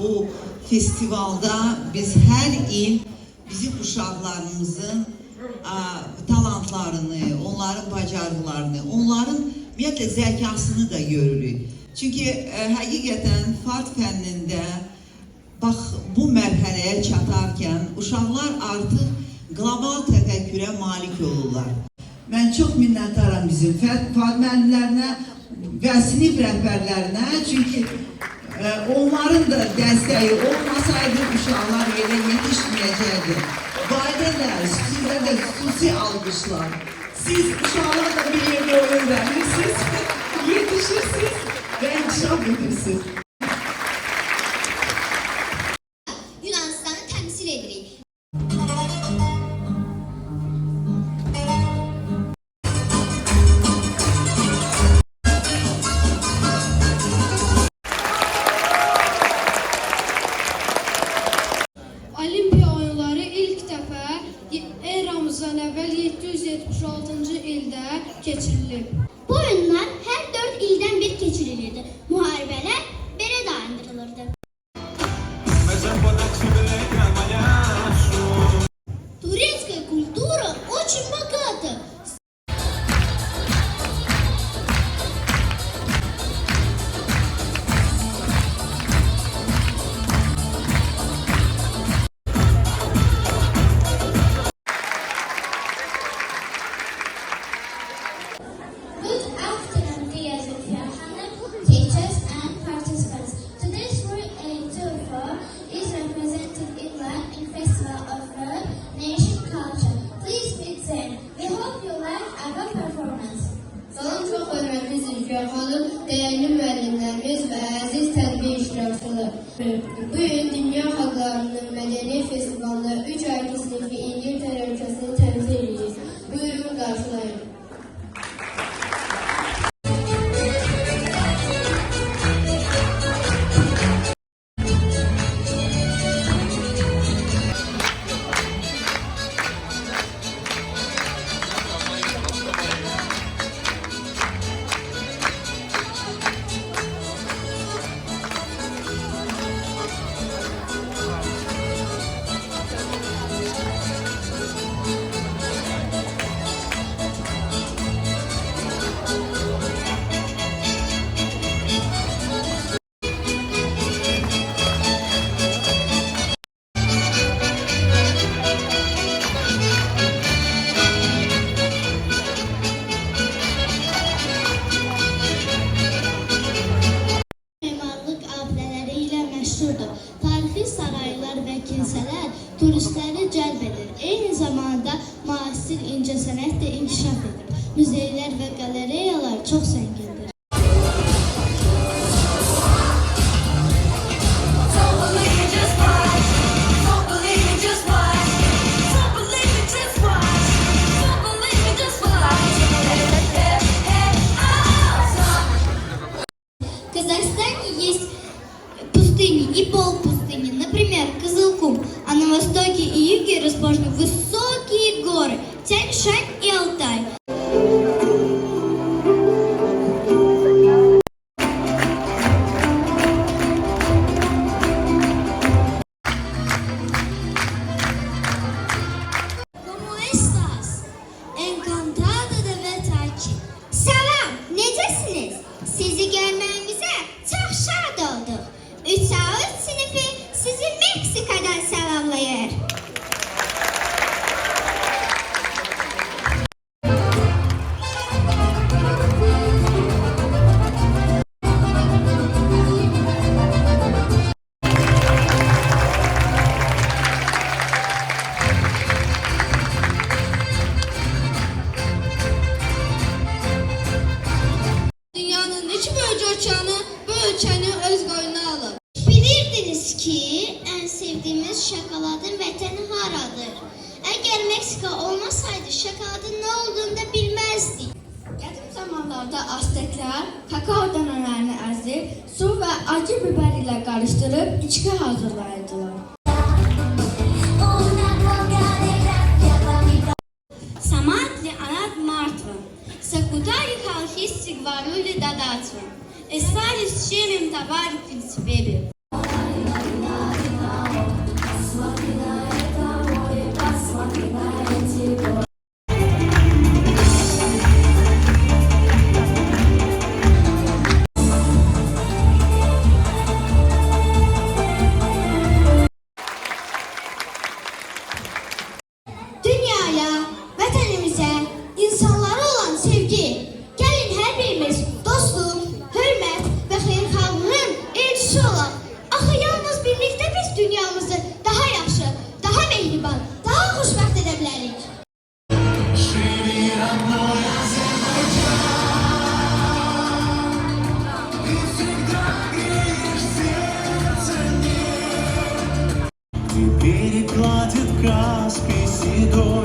bu festivalda biz her il bizim uşaqlarımızın talantlarını, onların bacarıqlarını, onların ümumiyyətlə zəkasını da görürük. Çünki həqiqətən fart fənnində bax bu mərhələyə çatarkən uşaqlar artıq qlobal təfəkkürə malik olurlar. Mən çox minnətdaram bizim fart müəllimlərinə və sinif rəhbərlərinə, çünki onların da dəstəyi olmasaydı uşaqlar yerə yetişməyəcəkdi. Valideynlər, sizə də xüsusi alqışlar. Siz uşaqlarla bir yerdə oyun verirsiniz, yetişirsiniz və inkişaf edirsiniz. Yunanistan'ı temsil edirik. Olimpiya oyunları ilk dəfə eramızdan əvvəl 776-cı ildə keçirilib. Bu oyunlar her 4 ilden bir geçirilirdi. Muharebeler belə dayandırılırdı. Турецкая культура очень богата. Good afternoon, dear Zülfiye Hanım, teachers and participants. Today's World A24 is represented in England in Festival of the Nation Culture. Please meet them. We hope you like our performance. Salam, çox hörmətli Zülfiyə xanım, dəyərli müəllimlərimiz və əziz tədbir iştirakçıları. Bu gün Dünya Xalqlarının Mədəni Festivalında 3 ayki sinifi İngiltərə ölkəsini təmsil edirik. Buyurun, qarşılayın. Tarihi saraylar və kilsələr turistləri cəlb edir. Eyni zamanda müasir incəsənət də inkişaf edir. Muzeylər və qaleriyalar çox zəngindir. Казахстан есть пустыни и полпустыни, например, Кызылкум, а на востоке и юге расположены высокие горы Тянь-Шань и Алтай. ¿Cómo estás? Encantada de verte aquí. Salam, necəsiniz? Sizi görməyimizə çox şad olduk. 3A3 sınıfı sizi Meksika'dan selamlayır. Dünyanın neçə bölgə okeanı bu ölkəni öz qoynuna alıb. Bilirdiniz ki en sevdiğimiz şokoladın vətəni haradır? Eğer Meksika olmasaydı şokoladın ne olduğunu da bilmezdik. Qədim zamanlarda Azteklər kakao dənələrini əzib, su və acı biber ilə qarışdırıb içki hazırlayırdılar. Сама она мертва. Сакутари халхисти гварюли дадатва. Эсфари с чем им товарит в принципе. перекладет Каспий седой.